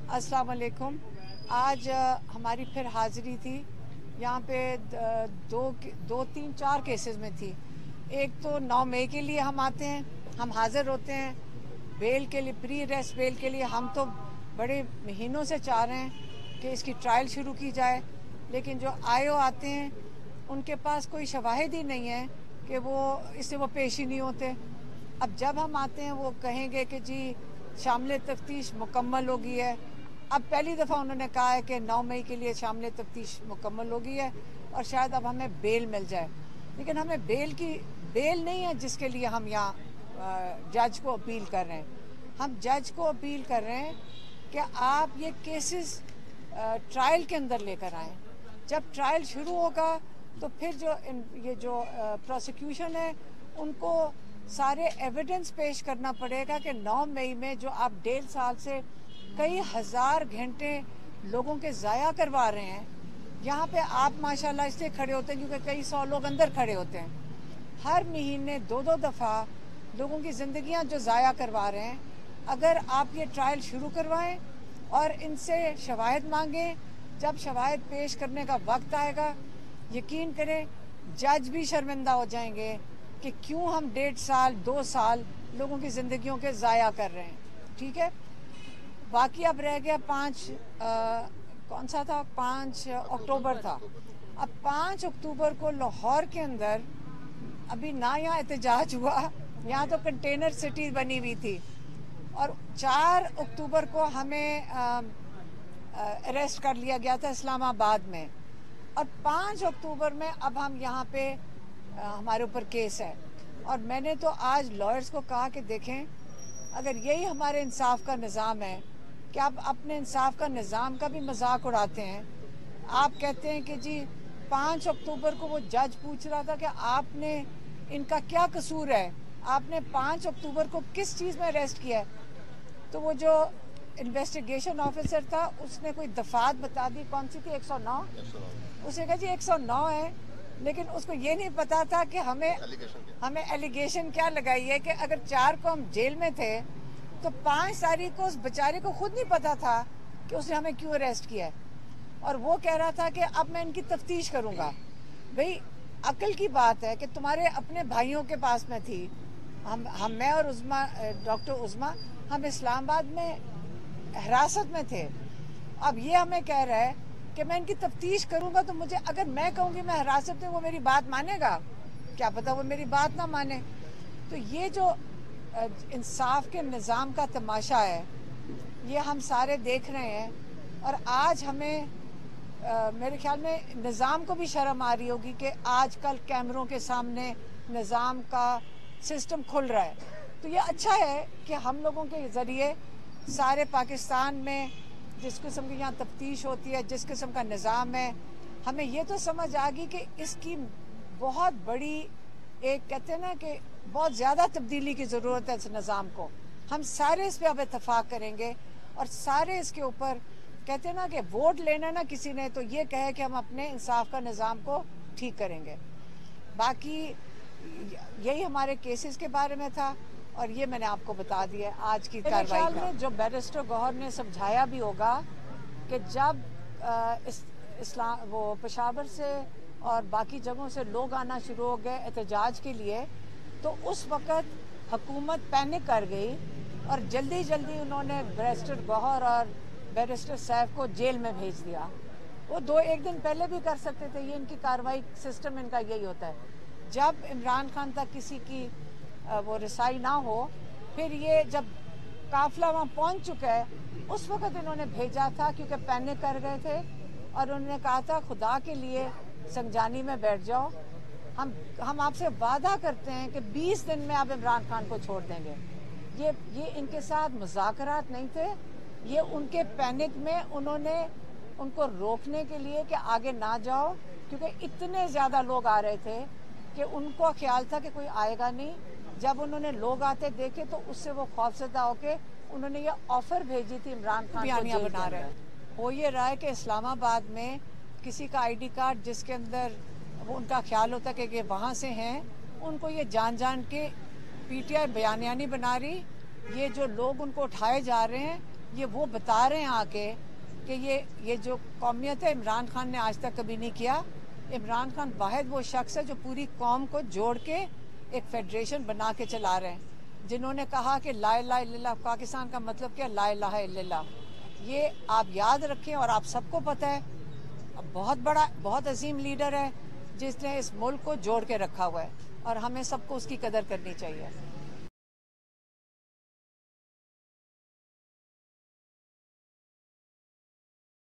अस्सलाम वालेकुम। आज हमारी फिर हाज़िरी थी यहाँ पे। दो तीन चार केसेस में थी। एक तो 9 मई के लिए हम आते हैं, हम हाज़िर होते हैं बेल के लिए, प्री अरेस्ट बेल के लिए। हम तो बड़े महीनों से चाह रहे हैं कि इसकी ट्रायल शुरू की जाए, लेकिन जो आयो आते हैं उनके पास कोई शवाहिद ही नहीं है कि वो पेश ही नहीं होते। अब जब हम आते हैं वो कहेंगे कि जी शामिल तफ्तीश मुकम्मल हो गई है। अब पहली दफ़ा उन्होंने कहा है कि 9 मई के लिए शामिल तफ्तीश मुकम्मल हो गई है और शायद अब हमें बेल मिल जाए, लेकिन हमें बेल नहीं है जिसके लिए हम यहाँ जज को अपील कर रहे हैं। हम जज को अपील कर रहे हैं कि आप ये केसेस ट्रायल के अंदर लेकर आएँ। जब ट्रायल शुरू होगा तो फिर ये जो प्रोसिक्यूशन है उनको सारे एविडेंस पेश करना पड़ेगा कि 9 मई में जो आप 1.5 साल से कई हज़ार घंटे लोगों के ज़ाया करवा रहे हैं, यहाँ पे आप माशाल्लाह इसलिए खड़े होते हैं क्योंकि कई 100 लोग अंदर खड़े होते हैं। हर महीने 2-2 दफ़ा लोगों की ज़िंदगियाँ जो ज़ाया करवा रहे हैं, अगर आप ये ट्रायल शुरू करवाएं और इनसे शवाहिद मांगें, जब शवाहिद पेश करने का वक्त आएगा, यकीन करें जज भी शर्मिंदा हो जाएंगे कि क्यों हम 1.5 साल 2 साल लोगों की ज़िंदगियों के ज़ाया कर रहे हैं। ठीक है, बाकी अब रह गया 5 अक्टूबर था। अब 5 अक्टूबर को लाहौर के अंदर अभी ना यहाँ एहतजाज हुआ, यहाँ तो कंटेनर सिटी बनी हुई थी, और 4 अक्टूबर को हमें अरेस्ट कर लिया गया था इस्लामाबाद में, और 5 अक्टूबर में अब हम यहाँ पे हमारे ऊपर केस है। और मैंने तो आज लॉयर्स को कहा कि देखें, अगर यही हमारे इंसाफ का निज़ाम है कि आप अपने इंसाफ का निज़ाम का भी मजाक उड़ाते हैं। आप कहते हैं कि जी 5 अक्टूबर को वो जज पूछ रहा था कि आपने इनका क्या कसूर है, आपने 5 अक्टूबर को किस चीज़ में अरेस्ट किया है। तो वो जो इन्वेस्टिगेशन ऑफिसर था उसने कोई दफात बता दी, कौन सी थी, 109। उसे कहा जी 109 है, लेकिन उसको ये नहीं पता था कि हमें एलिगेशन क्या लगाई है कि अगर 4 को हम जेल में थे तो 5 तारीख को उस बेचारे को खुद नहीं पता था कि उसने हमें क्यों अरेस्ट किया है, और वो कह रहा था कि अब मैं इनकी तफ्तीश करूँगा। भाई अक्ल की बात है कि तुम्हारे अपने भाइयों के पास में थी, मैं और उज़्मा, डॉक्टर उज़्मा, हम इस्लामाबाद में हिरासत में थे। अब ये हमें कह रहा है कि मैं इनकी तफ्तीश करूंगा, तो मुझे अगर मैं कहूँगी मैं हिरासत में, वो मेरी बात मानेगा? क्या पता वो मेरी बात ना माने। तो ये जो इंसाफ के निज़ाम का तमाशा है ये हम सारे देख रहे हैं, और आज हमें मेरे ख्याल में निज़ाम को भी शर्म आ रही होगी कि आजकल कैमरों के सामने निज़ाम का सिस्टम खुल रहा है। तो ये अच्छा है कि हम लोगों के ज़रिए सारे पाकिस्तान में जिस किस्म की यहाँ तफ्तीश होती है, जिस किस्म का निज़ाम है, हमें ये तो समझ आ गई कि इसकी बहुत बड़ी, एक कहते हैं ना कि बहुत ज़्यादा तब्दीली की ज़रूरत है इस निज़ाम को। हम सारे इस पर अब इत्तफाक करेंगे और सारे इसके ऊपर, कहते हैं ना कि वोट लेना ना किसी ने, तो ये कहे कि हम अपने इंसाफ का निज़ाम को ठीक करेंगे। बाकी यही हमारे केसेस के बारे में था, और ये मैंने आपको बता दिया आज की कार्रवाई में। जो बैरिस्टर गौहर ने समझाया भी होगा कि जब वो पेशावर से और बाकी जगहों से लोग आना शुरू हो गए एहतजाज के लिए, तो उस वक़्त हुकूमत पैनिक कर गई और जल्दी जल्दी उन्होंने बैरिस्टर गौहर और बैरिस्टर सैफ को जेल में भेज दिया। वो 1 दिन पहले भी कर सकते थे। ये इनकी कार्रवाई सिस्टम इनका यही होता है। जब इमरान खान तक किसी की वो रसाई ना हो, फिर ये जब काफिला वहाँ पहुँच चुका है उस वक़्त इन्होंने भेजा था, क्योंकि पैनिक कर गए थे, और उन्होंने कहा था खुदा के लिए संजानी में बैठ जाओ, हम आपसे वादा करते हैं कि 20 दिन में आप इमरान खान को छोड़ देंगे। ये इनके साथ मुज़ाकरात नहीं थे, ये उनके पैनिक में उन्होंने उनको रोकने के लिए कि आगे ना जाओ, क्योंकि इतने ज़्यादा लोग आ रहे थे कि उनको ख्याल था कि कोई आएगा नहीं। जब उन्होंने लोग आते देखे तो उससे वो खौफजदा होके उन्होंने ये ऑफ़र भेजी थी इमरान खान को जेल बना रहे। हो ये रहा है कि इस्लामाबाद में किसी का आईडी कार्ड जिसके अंदर वो उनका ख्याल होता है कि ये वहाँ से हैं, उनको ये जान के पीटीआई बयानिया नहीं बना रही। ये जो लोग उनको उठाए जा रहे हैं یہ وہ بتا رہے ہیں آ کے کہ یہ جو قومیت ہے عمران خان نے آج تک کبھی نہیں کیا. عمران خان واحد وہ شخص ہے جو پوری قوم کو جوڑ کے ایک فیڈریشن بنا کے چلا رہے ہیں, جنہوں نے کہا کہ لا الہ الا اللہ پاکستان کا مطلب کیا, لا الہ الا اللہ. یہ آپ یاد رکھیں, اور آپ سب کو پتہ ہے بہت بڑا بہت عظیم لیڈر ہے جس نے اس ملک کو جوڑ کے رکھا ہوا ہے, اور ہمیں سب کو اس کی قدر کرنی چاہیے.